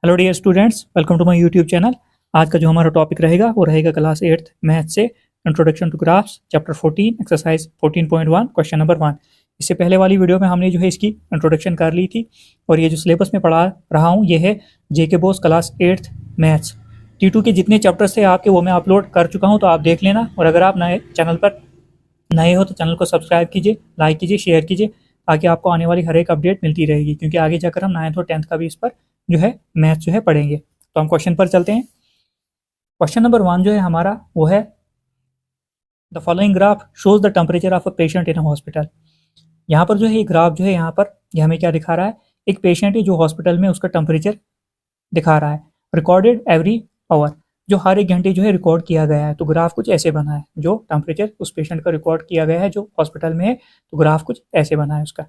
Hello dear students, welcome to my YouTube channel. आज का जो हमारा टॉपिक रहेगा वो रहेगा क्लास 8th मैथ से introduction to graphs chapter 14 exercise 14.1 question number 1। इससे पहले वाली वीडियो में हमने जो है इसकी इंट्रोडक्शन कर ली थी और ये जो सिलेबस में पढ़ा रहा हूँ ये है जेके Bose class 8th maths. T2 के जितने चैप्टर्स थे आपके वो मैं अपलोड कर चुका हूँ, तो आप देख लेना। और अगर आप नए चैनल पर नए हो तो चैनल को सब्सक्राइब कीजिए, लाइक कीजिए, शेयर कीजिए, ताकि आपको आने वाली हर एक अपडेट मिलती रहेगी, क्योंकि आगे जाकर हम 9th और 10th का भी इस पर जो है मैथ जो है पढ़ेंगे। तो हम क्वेश्चन पर चलते हैं। क्वेश्चन नंबर 1 जो है हमारा वो है the following graph shows the temperature of a patient in a hospital. यहाँ पर जो है ये ग्राफ जो है यहाँ पर ये हमें क्या दिखा रहा है, एक पेशेंट है जो हॉस्पिटल में उसका टेम्परेचर दिखा रहा है, रिकॉर्डेड एवरी आवर, जो हर एक घंटे जो है रिकॉर्ड किया गया है। तो ग्राफ कुछ ऐसे बना है, जो टेम्परेचर उस पेशेंट का रिकॉर्ड किया गया है जो हॉस्पिटल में है, तो ग्राफ कुछ ऐसे बना है उसका।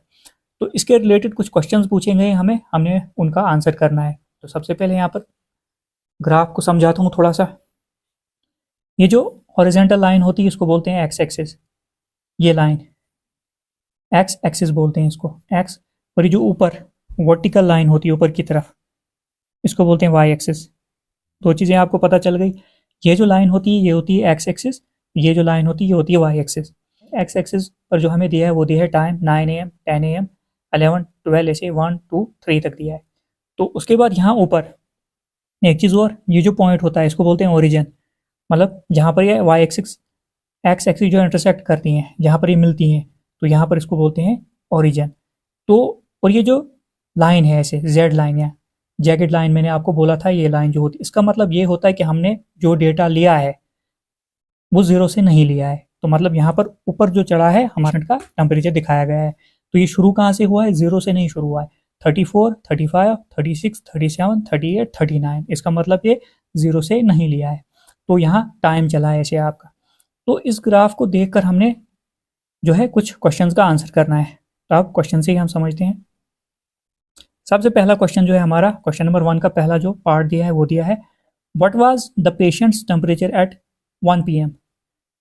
तो इसके रिलेटेड कुछ क्वेश्चंस पूछे गए हमने उनका आंसर करना है। तो सबसे पहले यहाँ पर ग्राफ को समझाता हूँ थोड़ा सा। ये जो हॉरिजॉन्टल लाइन होती है इसको बोलते हैं एक्स एक्सिस, ये लाइन एक्स एक्सिस बोलते हैं इसको एक्स। और ये जो ऊपर वर्टिकल लाइन होती है ऊपर की तरफ, इसको बोलते हैं वाई एक्सिस। दो चीज़ें आपको पता चल गई। ये जो लाइन होती है ये होती है एक्स एक्सिस, ये जो लाइन होती है ये होती है वाई एक्सिस। एक्स एक्सिस पर जो हमें दिया है वो दिया है टाइम 9 AM 10 AM 11 12 ऐसे 1 2 3 तक दिया है। तो उसके बाद यहाँ ऊपर एक चीज़ और, ये जो पॉइंट होता है इसको बोलते हैं ओरिजिन। मतलब जहाँ पर ये वाई एक्सिस एक्स एक्सिस जो इंटरसेक्ट करती हैं, जहाँ पर ये मिलती हैं, तो यहाँ पर इसको बोलते हैं ओरिजिन। तो और ये जो लाइन है ऐसे जेड लाइन या जैकेट लाइन, मैंने आपको बोला था ये लाइन जो होती है, इसका मतलब ये होता है कि हमने जो डेटा लिया है वो जीरो से नहीं लिया है। तो मतलब यहाँ पर ऊपर जो चढ़ा है हमारे का टेम्परेचर दिखाया गया है, तो ये शुरू कहाँ से हुआ है, जीरो से नहीं शुरू हुआ है। 34 35 36 37 38 39, इसका मतलब ये जीरो से नहीं लिया है। तो यहाँ टाइम चला है ऐसे आपका। तो इस ग्राफ को देखकर हमने जो है कुछ क्वेश्चंस का आंसर करना है। तो अब क्वेश्चन से ही हम समझते हैं। सबसे पहला क्वेश्चन जो है हमारा क्वेश्चन नंबर 1 का पहला जो पार्ट दिया है वो दिया है what was the patients temperature at 1 PM।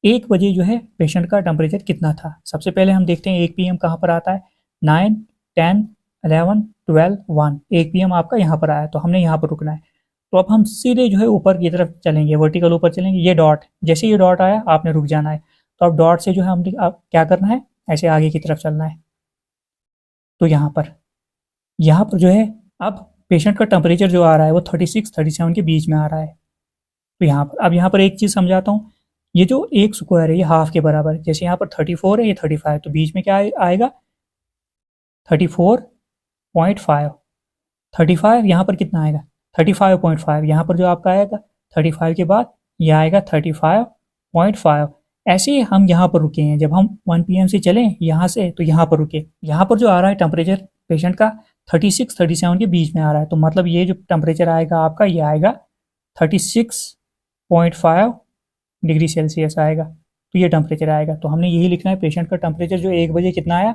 1 बजे जो है पेशेंट का टेम्परेचर कितना था। सबसे पहले हम देखते हैं 1 PM कहाँ पर आता है, 9 10 11 12 1, 1 PM आपका यहाँ पर आया, तो हमने यहाँ पर रुकना है। तो अब हम सीधे जो है ऊपर की तरफ चलेंगे, वर्टिकल ऊपर चलेंगे। ये डॉट, जैसे ये डॉट आया आपने रुक जाना है। तो अब डॉट से जो है हम अब क्या करना है, ऐसे आगे की तरफ चलना है। तो यहाँ पर जो है अब पेशेंट का टेम्परेचर जो आ रहा है वो 36 37 के बीच में आ रहा है। तो यहाँ पर अब यहाँ पर एक चीज़ समझाता हूँ। ये जो एक स्क्वायर है ये हाफ के बराबर है, जैसे यहाँ पर 34 है ये 35, तो बीच में क्या आएगा 34.5। 35 यहाँ पर कितना आएगा 35.5, यहाँ पर जो आपका आएगा 35 के बाद ये आएगा 35.5। ऐसे ही हम यहाँ पर रुके हैं, जब हम 1 PM से चलें यहाँ से तो यहाँ पर रुके। यहाँ पर जो आ रहा है टेम्परेचर पेशेंट का 36 37 के बीच में आ रहा है, तो मतलब ये जो टेम्परेचर आएगा आपका ये आएगा 36.5 डिग्री सेल्सियस आएगा। तो ये टेम्परेचर आएगा। तो हमने यही लिखना है, पेशेंट का टेम्परेचर जो 1 बजे कितना आया।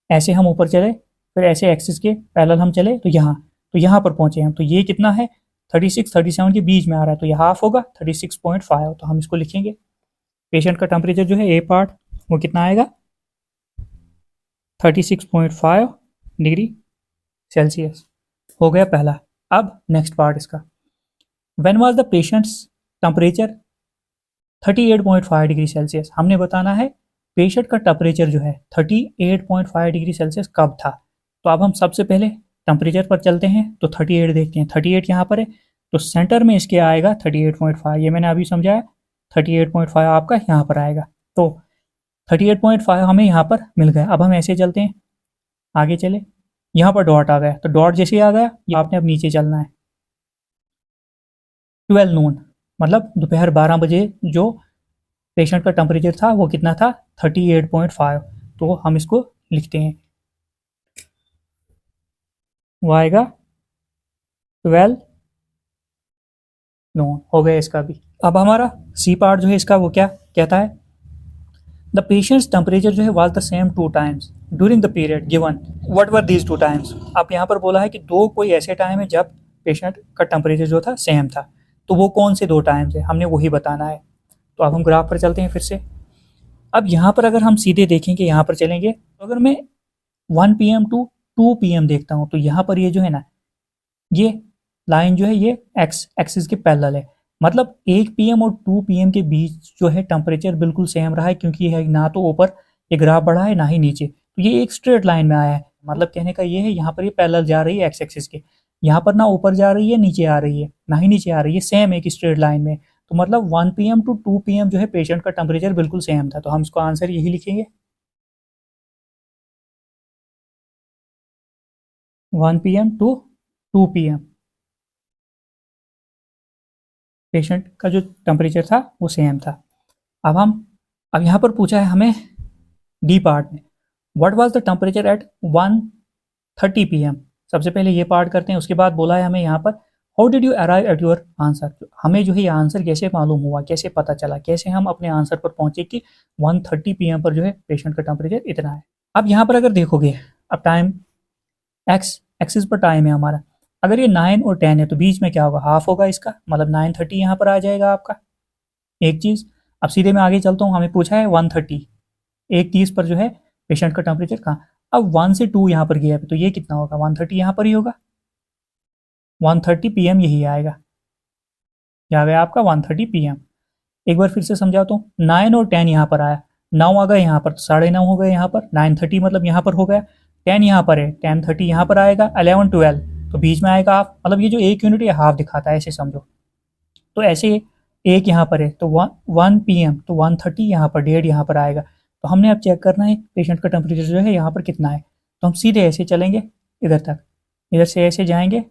ऐसे हम ऊपर चले, फिर ऐसे एक्सिस के पैरेलल हम चले तो यहाँ पर पहुंचे हम। तो ये कितना है 36 37 के बीच में आ रहा है, तो ये हाफ होगा 36.5। तो हम इसको लिखेंगे, पेशेंट का टेम्परेचर जो है ए पार्ट वो कितना आएगा 36.5 डिग्री सेल्सियस हो गया पहला। अब नेक्स्ट पार्ट इसका, when was the patients temperature 38.5 degree Celsius. हमने बताना है पेशेंट का टेम्परेचर जो है 38.5 डिग्री सेल्सियस कब था। तो अब हम सबसे पहले टेम्परेचर पर चलते हैं, तो 38 देखते हैं। 38 यहाँ पर है, तो सेंटर में इसके आएगा 38.5, ये मैंने अभी समझाया। 38.5 आपका यहाँ पर आएगा, तो 38.5 हमें यहाँ पर मिल गया। अब हम ऐसे चलते हैं, आगे चले, यहाँ पर डॉट आ गया, तो डॉट जैसे ही आ गया ये आपने अब नीचे चलना है। 12 नून मतलब दोपहर 12 बजे जो पेशेंट का टेम्परेचर था वो कितना था 38.5। तो हम इसको लिखते हैं, वो आएगा 12 नून हो गया इसका भी। अब हमारा सी पार्ट जो है इसका वो क्या कहता है, द पेशेंट्स टेम्परेचर जो है was the same 2 times during the period given, what were these 2 times. अब यहाँ पर बोला है कि दो कोई ऐसे टाइम है जब पेशेंट का टेम्परेचर जो था सेम था, तो वो कौन से 2 टाइम्स है हमने वही बताना है। तो अब हम ग्राफ पर चलते हैं फिर से। अब यहाँ पर अगर हम सीधे देखेंगे, यहाँ पर चलेंगे, तो अगर मैं 1 PM टू 2 PM देखता हूँ, तो यहाँ पर ये जो है ना ये लाइन जो है ये एक्स एक्सिस के पैरेलल है, मतलब 1 PM और 2 PM के बीच जो है टेम्परेचर बिल्कुल सेम रहा है, क्योंकि ये ना तो ऊपर ये ग्राफ बढ़ा है ना ही नीचे, तो ये एक स्ट्रेट लाइन में आया है। मतलब कहने का ये है यहाँ पर ये पैरेलल जा रही है एक्स एक्सिस के, यहाँ पर ना ऊपर जा रही है नीचे आ रही है ना ही नीचे आ रही है, सेम एक स्ट्रेट लाइन में। तो मतलब 1 PM टू 2 PM जो है पेशेंट का टेम्परेचर बिल्कुल सेम था, तो हम इसको आंसर यही लिखेंगे 1 PM टू 2 PM पेशेंट का जो टेम्परेचर था वो सेम था। अब यहाँ पर पूछा है हमें डी पार्ट में, what was the temperature at 1:30 PM। सबसे पहले ये पार्ट करते हैं, उसके बाद बोला है हमें यहाँ पर how did you arrive at your answer. हमें जो है ये आंसर कैसे मालूम हुआ, कैसे पता चला, कैसे हम अपने आंसर पर पहुंचे कि 1:30 PM पर जो है पेशेंट का टेम्परेचर इतना है। अब यहाँ पर अगर देखोगे, अब टाइम एक्स एक्सिस पर टाइम है हमारा, अगर ये 9 और 10 है तो बीच में क्या होगा, हाफ होगा इसका, मतलब 9:30 यहाँ पर आ जाएगा आपका। एक चीज़, अब सीधे मैं आगे चलता हूँ, हमें पूछा है 1:30, 1:30 पर जो है पेशेंट का टेम्परेचर कहाँ। अब 1 से 2 यहाँ पर गया है तो ये कितना होगा, 1:30 यहाँ पर ही होगा, 1:30 PM यही आएगा, क्या आ गया आपका 1:30 PM। एक बार फिर से समझाता हूँ, 9 और 10 यहाँ पर आया, 9 आ गए यहाँ पर तो 9:30 हो गए यहाँ पर, 9:30 मतलब यहाँ पर हो गया, 10 यहाँ पर है 10:30 यहाँ पर आएगा, 11 12 तो बीच में आएगा हाफ, मतलब ये जो एक यूनिट ये हाफ दिखाता है, ऐसे समझो। तो ऐसे एक यहाँ पर है तो 1 PM तो 1:30 यहाँ पर, 1:30 यहाँ पर आएगा। तो हमने अब चेक करना है पेशेंट का टेम्परेचर जो है यहाँ पर कितना है, तो हम सीधे ऐसे चलेंगे इधर तक, इधर से ऐसे जाएंगे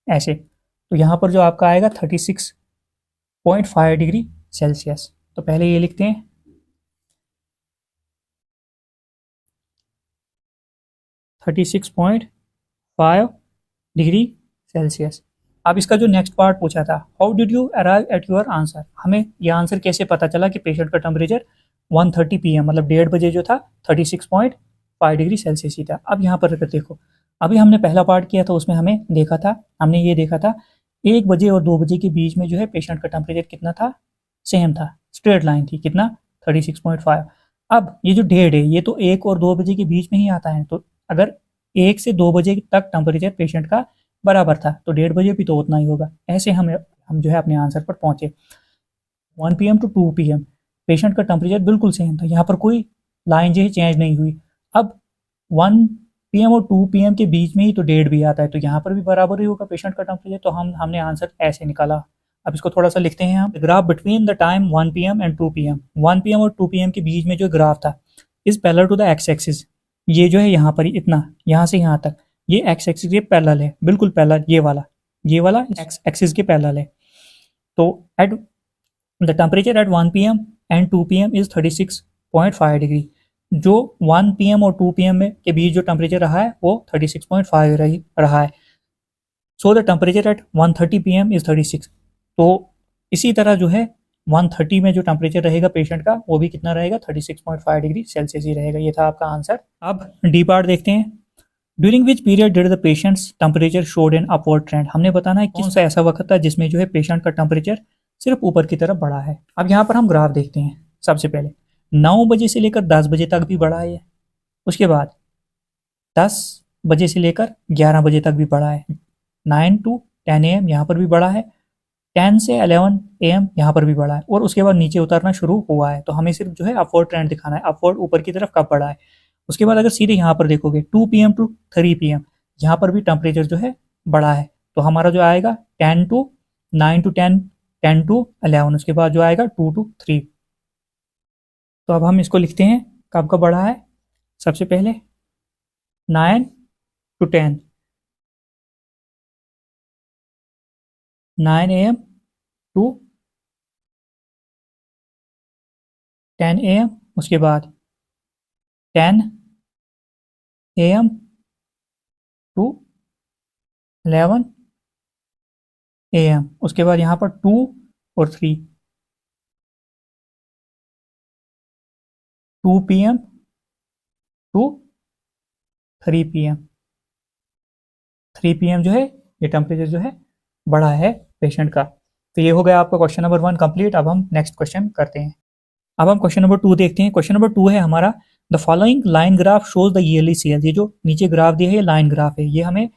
ऐसे, तो यहाँ पर जो आपका आएगा 36.5 डिग्री सेल्सियस। तो पहले ये लिखते हैं 36.5 डिग्री सेल्सियस। अब इसका जो नेक्स्ट पार्ट पूछा था, how did you arrive at your answer, हमें ये आंसर कैसे पता चला कि पेशेंट का टेम्परेचर 1:30 PM मतलब 1:30 बजे जो था 36.5 डिग्री सेल्सियस ही था। अब यहाँ पर अगर देखो, अभी हमने पहला पार्ट किया था उसमें हमने ये देखा था 1 बजे और 2 बजे के बीच में जो है पेशेंट का टेम्परेचर कितना था, सेम था, स्ट्रेट लाइन थी, कितना 36.5। अब ये जो 1:30 है ये तो 1 और 2 बजे के बीच में ही आता है, तो अगर 1 से 2 बजे तक टेम्परेचर पेशेंट का बराबर था तो 1:30 बजे भी तो उतना ही होगा। ऐसे हम जो है अपने आंसर पर पहुंचे। 1 PM टू 2 PM पेशेंट का टेम्परेचर बिल्कुल सेम था, यहाँ पर कोई लाइन जो है चेंज नहीं हुई। अब 1 PM और 2 PM के बीच में ही तो 1:30 भी आता है, तो यहाँ पर भी बराबर ही होगा पेशेंट का टेम्परेचर, तो हमने आंसर ऐसे निकाला। अब इसको थोड़ा सा लिखते हैं हम, graph between the time 1 PM and 2 PM। 1 PM और 2 PM के बीच में जो ग्राफ था is parallel to the x axis, ये जो है यहाँ पर इतना, यहाँ से यहाँ तक ये एक्स एक्सिस के पैरेलल है, बिल्कुल पैरेलल, ये वाला एक्स एक्सिस के पैरेलल है। तो at the temperature at 1 PM and 2 PM is 36.5 degree. जो 1 PM और 2 PM में के बीच जो टेम्परेचर रहा है वो 36.5 रहा है। So the temperature at 1:30 PM is 36। तो इसी तरह जो है 1:30 में जो टेम्परेचर रहेगा पेशेंट का वो भी कितना रहेगा, 36.5 डिग्री सेल्सियस ही रहेगा। ये था आपका आंसर। अब डी पार्ट देखते हैं, during which period did the patients temperature showed an upward trend. हमने बताना है कौन सा ऐसा वक्त था जिसमें जो है पेशेंट का टेम्परेचर सिर्फ ऊपर की तरफ बढ़ा है। अब यहाँ पर हम ग्राफ देखते हैं, सबसे पहले 9 बजे से लेकर 10 बजे तक भी बढ़ा है, उसके बाद 10 बजे से लेकर 11 बजे तक भी बढ़ा है, 9 to 10 AM यहाँ पर भी बढ़ा है, 10 से 11 AM यहाँ पर भी बढ़ा है, और उसके बाद नीचे उतरना शुरू हुआ है। तो हमें सिर्फ जो है अपवर्ड ट्रेंड दिखाना है, अपवर्ड ऊपर की तरफ कब बढ़ा है। उसके बाद अगर सीधे यहाँ पर देखोगे 2 PM टू 3 PM यहाँ पर भी टेम्परेचर जो है बढ़ा है, तो हमारा जो आएगा 10 to 9 to 10, 10 to 11, उसके बाद जो आएगा 2 to 3। तो अब हम इसको लिखते हैं कब कब बढ़ा है। सबसे पहले 9 to 10, 9 AM टू 10 AM, उसके बाद 10 AM टू 11 AM, उसके बाद यहाँ पर 2 और 3, 2 PM टू 3 PM। 3 PM जो है ये टेम्परेचर जो है बढ़ा है पेशेंट का। तो ये हो गया आपका क्वेश्चन नंबर 1 कंप्लीट। अब हम नेक्स्ट क्वेश्चन करते हैं। अब हम क्वेश्चन नंबर 2 देखते हैं। क्वेश्चन नंबर 2 है हमारा, the following line graph shows the yearly sales. ये जो नीचे ग्राफ दिया है ये लाइन ग्राफ है, ये हमें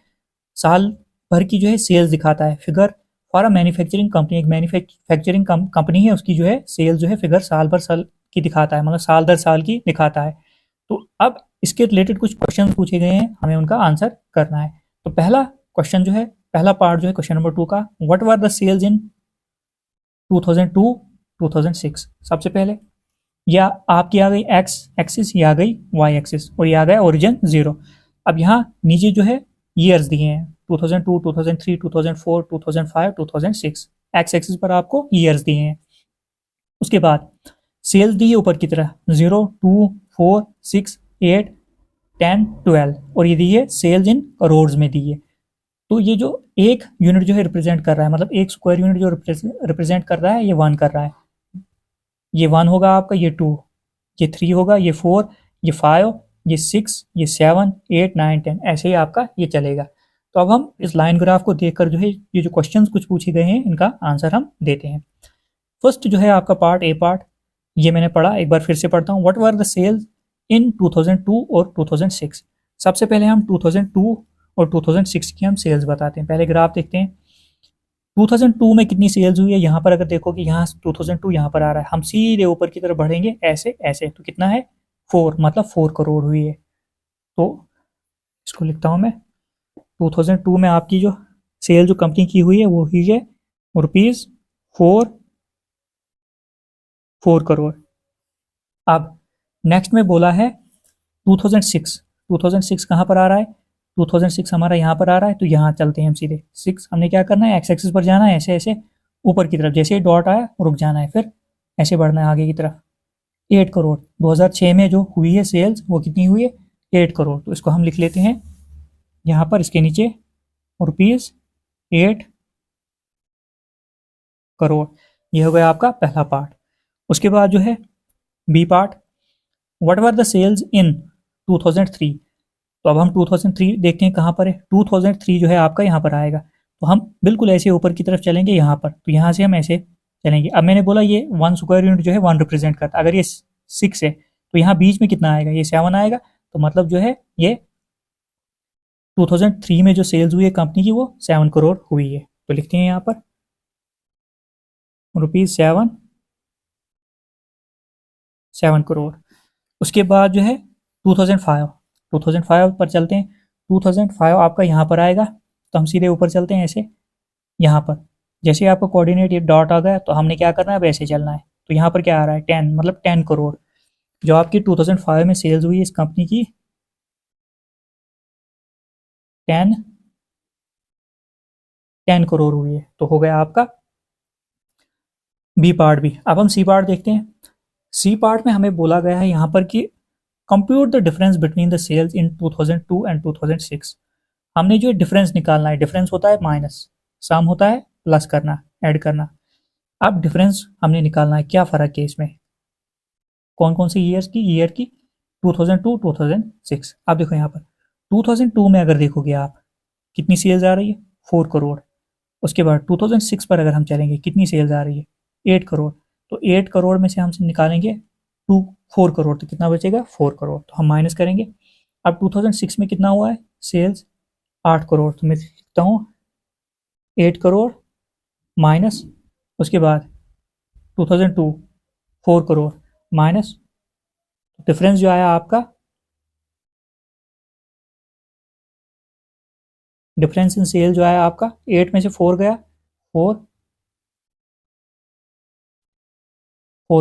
साल भर की जो है सेल्स दिखाता है। Figure for a manufacturing company, एक मैन्युफैक्चरिंग कंपनी है, उसकी जो है सेल्स जो है फिगर साल भर साल की दिखाता है, मतलब साल दर साल की दिखाता है। तो अब इसके रिलेटेड कुछ क्वेश्चन पूछे गए हैं, हमें उनका आंसर करना है। तो पहला क्वेश्चन जो है, पहला पार्ट जो है क्वेश्चन नंबर 2 का, what were the sales in 2002 2006। सबसे पहले या आपकी आ गई एक्स एक्सिस, या आ गई वाई एक्सिस, और ये आ गया ओरिजिन 0। अब यहाँ नीचे जो है ईयर्स दिए हैं 2002, 2003, 2004, 2005, 2006। एक्स एक्सिस पर आपको ईयर्स दिए हैं। उसके बाद सेल्स दी है ऊपर की तरह 0, 2, 4, 6, 8, 10, 12, और ये दी है सेल्स इन करोड़ में दी है। तो ये जो एक यूनिट जो है रिप्रेजेंट कर रहा है, मतलब एक स्क्वायर यूनिट जो रिप्रेजेंट कर रहा है, ये 1 कर रहा है। ये 1 होगा आपका, ये 2, ये 3 होगा, ये 4, ये 5, ये 6, ये 7, 8, 9, 10, ऐसे ही आपका ये चलेगा। तो अब हम इस लाइन ग्राफ को देखकर जो है ये जो क्वेश्चंस कुछ पूछे गए हैं, इनका आंसर हम देते हैं। फर्स्ट जो है आपका पार्ट ए पार्ट, ये मैंने पढ़ा, एक बार फिर से पढ़ता हूँ। What were the sales in 2002 और 2006। सबसे पहले हम 2002 और 2006 की हम सेल्स बताते हैं। पहले ग्राफ देखते हैं 2002 में कितनी सेल्स हुई है। यहाँ पर अगर देखो कि यहाँ 2002 यहाँ पर आ रहा है, हम सीधे ऊपर की तरफ बढ़ेंगे ऐसे ऐसे, तो कितना है 4, मतलब 4 करोड़ हुई है। तो इसको लिखता हूँ मैं, 2002 में आपकी जो सेल जो कंपनी की हुई है वो हुई है रुपीज 4 करोड़। अब नेक्स्ट में बोला है 2006 कहाँ पर आ रहा है, 2006 हमारा यहाँ पर आ रहा है। तो यहाँ चलते हैं हम सीधे 6, हमने क्या करना है, एक्स एक्सिस पर जाना है, ऐसे ऐसे ऊपर की तरफ, जैसे ही डॉट आया रुक जाना है, फिर ऐसे बढ़ना है आगे की तरफ। 8 करोड़ 2006 में जो हुई है सेल्स, वो कितनी हुई है 8 करोड़। तो इसको हम लिख लेते हैं यहाँ पर, इसके नीचे रुपीज 8 करोड़। ये हो गया आपका पहला पार्ट। उसके बाद जो है B part, what were the sales in 2003। तो अब हम 2003 देखते हैं कहाँ पर है। 2003 जो है आपका यहाँ पर आएगा, तो हम बिल्कुल ऐसे ऊपर की तरफ चलेंगे यहाँ पर, तो यहाँ से हम ऐसे चलेंगे। अब मैंने बोला ये 1 स्क्वायर यूनिट जो है 1 रिप्रेजेंट करता है। अगर ये 6 है तो यहाँ बीच में कितना आएगा, ये 7 आएगा। तो मतलब जो है ये 2003 में जो सेल्स हुई है कंपनी की वो 7 करोड़ हुई है। तो लिखते हैं यहाँ पर रुपीज 7 करोड़। उसके बाद जो है 2005 पर चलते हैं। 2005 आपका यहाँ पर आएगा, तो हम सीधे ऊपर चलते हैं ऐसे यहाँ पर। जैसे ही आपका कोऑर्डिनेट ये डॉट आ गया, तो हमने क्या करना है, वैसे चलना है। तो यहाँ पर क्या आ रहा है 10, मतलब 10 करोड़ जो आपकी 2005 में सेल्स हुई है इस कंपनी की, 10 करोड़ हुई है। तो हो गया आपका बी पार्ट भी। अब हम सी पार्ट देखते हैं। सी पार्ट में हमें बोला गया है यहाँ पर कि compute the difference between the sales in 2002 and 2006। हमने जो डिफरेंस निकालना है, डिफरेंस होता है माइनस, सम होता है प्लस करना, ऐड करना। अब डिफरेंस हमने निकालना है, क्या फ़र्क है इसमें, कौन कौन से ईयर की 2002 2006। अब देखो यहाँ पर 2002 में अगर देखोगे आप, कितनी सेल्स आ रही है 4 करोड़। उसके बाद 2006 पर अगर हम चलेंगे, कितनी सेल्स आ रही है 8 करोड़। तो 8 करोड़ में से हम निकालेंगे 4 करोड़, तो कितना बचेगा 4 करोड़। तो हम माइनस करेंगे। अब 2006 में कितना हुआ है सेल्स 8 करोड़, तो मैं लिखता हूँ 8 करोड़ माइनस, उसके बाद 2002 4 करोड़ माइनस, डिफरेंस जो आया आपका, डिफरेंस इन सेल जो आया आपका 8 में से 4 गया, 4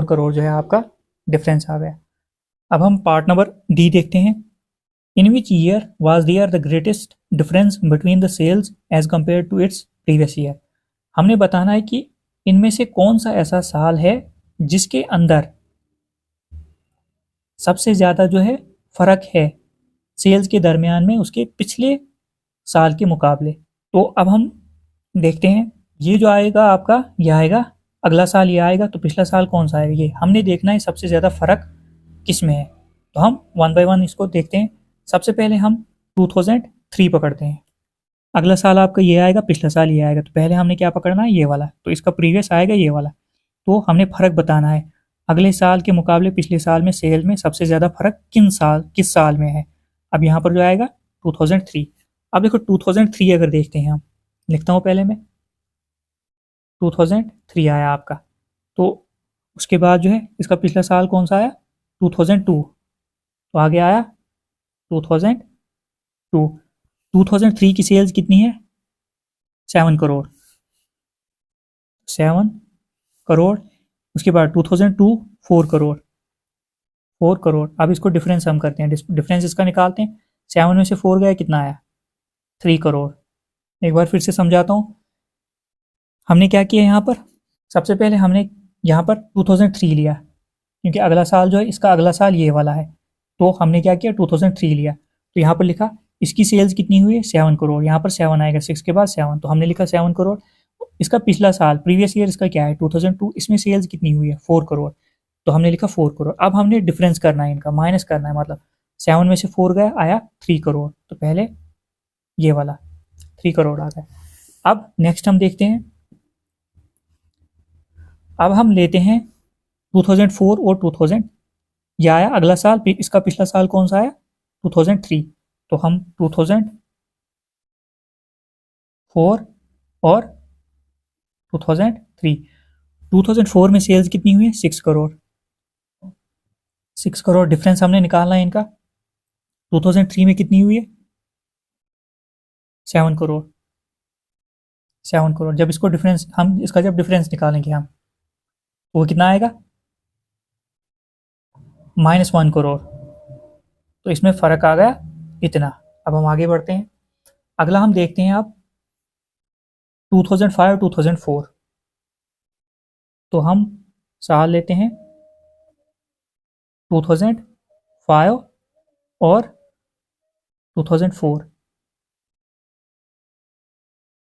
करोड़ जो है आपका डिफरेंस आ गया। अब हम पार्ट नंबर डी देखते हैं। In which year was there the greatest difference between the sales as compared to its previous year. हमने बताना है कि इनमें से कौन सा ऐसा साल है जिसके अंदर सबसे ज़्यादा जो है फ़र्क है सेल्स के दरमियान में उसके पिछले साल के मुकाबले। तो अब हम देखते हैं, ये जो आएगा आपका, ये आएगा अगला साल, ये आएगा, तो पिछला साल कौन सा आएगा, ये हमने देखना है सबसे ज़्यादा फ़र्क किस में है। तो हम 1 बाय 1 इसको देखते हैं। सबसे पहले हम 2003 पकड़ते हैं। अगला साल आपका ये आएगा, पिछला साल ये आएगा, तो पहले हमने क्या पकड़ना है, ये वाला। तो इसका प्रीवियस आएगा ये वाला। तो हमने फ़र्क बताना है अगले साल के मुकाबले पिछले साल में सेल में सबसे ज़्यादा फ़र्क किस साल में है। अब यहाँ पर जो आएगा 2003। अब देखो 2003 अगर देखते हैं हम, लिखता हूँ पहले मैं, 2003 आया आपका। तो उसके बाद जो है इसका पिछला साल कौन सा आया, 2002। तो आगे आया 2002। 2003 की सेल्स कितनी है, 7 करोड़, 7 करोड़। उसके बाद 2002 4 करोड़, 4 करोड़। अब इसको डिफरेंस हम करते हैं, डिफरेंस इसका निकालते हैं। 7 में से 4 गया, कितना आया, 3 करोड़। एक बार फिर से समझाता हूँ। हमने क्या किया यहाँ पर, सबसे पहले हमने यहाँ पर 2003 लिया, क्योंकि अगला साल जो है इसका अगला साल ये वाला है। तो हमने क्या किया, 2003 लिया। तो यहाँ पर लिखा इसकी सेल्स कितनी हुई है, 7 करोड़। यहाँ पर 7 आएगा, 6 के बाद 7, तो हमने लिखा 7 करोड़। इसका पिछला साल, प्रीवियस ईयर इसका क्या है, 2002, इसमें सेल्स कितनी हुई है, 4 करोड़। तो हमने लिखा 4 करोड़। अब हमने डिफरेंस करना है, इनका माइनस करना है, मतलब 7 में से 4 गया, आया 3 करोड़। तो पहले ये वाला 3 करोड़ आ गया। अब नेक्स्ट हम देखते हैं, अब हम लेते हैं 2004 और 2000, यह आया अगला साल, इसका पिछला साल कौन सा आया, 2003। तो हम 2004 और 2003, 2004 में सेल्स कितनी हुई है, 6 करोड़, 6 करोड़। डिफरेंस हमने निकालना है इनका। 2003 में कितनी हुई है, 7 करोड़, 7 करोड़। जब इसको डिफरेंस, हम इसका जब डिफरेंस निकालेंगे हम, तो वो कितना आएगा, -1 करोड़। तो इसमें फ़र्क आ गया इतना। अब हम आगे बढ़ते हैं। अगला हम देखते हैं अब 2005 2004। तो हम साल लेते हैं 2005 और 2004।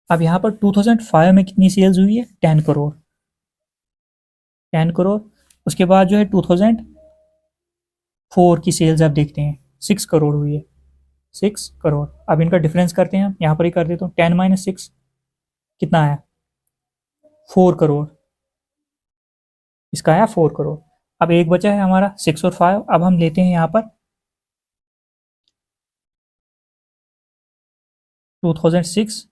अब यहाँ पर 2005 में कितनी सेल्स हुई है, 10 करोड़, 10 करोड़। उसके बाद जो है 2004 की सेल्स आप देखते हैं, 6 करोड़ हुई है, 6 करोड़। अब इनका डिफरेंस करते हैं हम, यहाँ पर ही कर देता हूँ। 10 माइनस 6 कितना आया, 4 करोड़। इसका आया 4 करोड़। अब एक बचा है हमारा 6 और 5। अब हम लेते हैं यहाँ पर 2006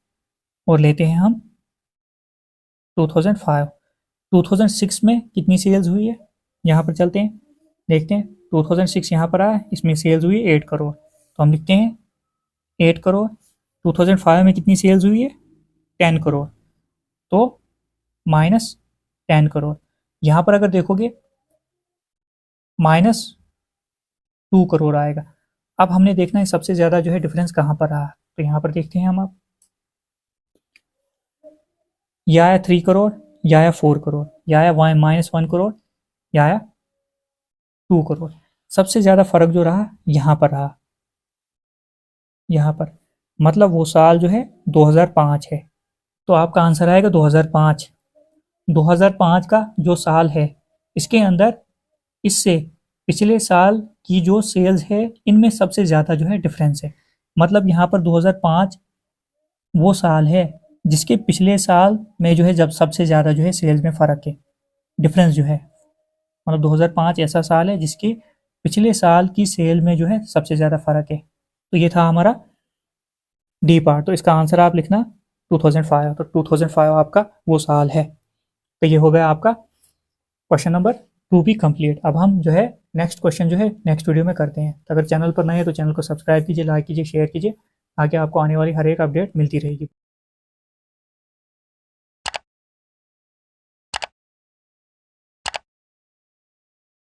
और लेते हैं हम 2005। 2006 में कितनी सेल्स हुई है, यहाँ पर चलते हैं, देखते हैं। 2006 यहाँ पर आया, इसमें सेल्स हुई है 8 करोड़। तो हम लिखते हैं 8 करोड़। 2005 में कितनी सेल्स हुई है, 10 करोड़। तो -10 करोड़। यहाँ पर अगर देखोगे -2 करोड़ आएगा। अब हमने देखना है सबसे ज़्यादा जो है डिफरेंस कहाँ पर रहा। तो यहाँ पर देखते हैं हम, अब यह आया 3 करोड़, यह आया 4 करोड़, यह आया -1 करोड़, यह आया 2 करोड़। सबसे ज़्यादा फर्क जो रहा यहाँ पर रहा, यहाँ पर, मतलब वो साल जो है 2005 है। तो आपका आंसर आएगा 2005। 2005 का जो साल है, इसके अंदर इससे पिछले साल की जो सेल्स है, इनमें सबसे ज़्यादा जो है डिफरेंस है। मतलब यहाँ पर 2005 वो साल है जिसके पिछले साल में जो है जब सबसे ज़्यादा जो है सेल्स में फ़र्क है, डिफरेंस जो है। मतलब 2005 ऐसा साल है जिसके पिछले साल की सेल में जो है सबसे ज़्यादा फ़र्क है। तो ये था हमारा डी पार्ट। तो इसका आंसर आप लिखना 2005। तो 2005 आपका वो साल है। तो ये हो गया आपका क्वेश्चन नंबर 2 भी कंप्लीट। अब हम जो है नेक्स्ट क्वेश्चन जो है नेक्स्ट वीडियो में करते हैं। तो अगर चैनल पर नए हैं तो चैनल को सब्सक्राइब कीजिए, लाइक कीजिए, शेयर कीजिए, ताकि आपको आने वाली हर एक अपडेट मिलती रहेगी।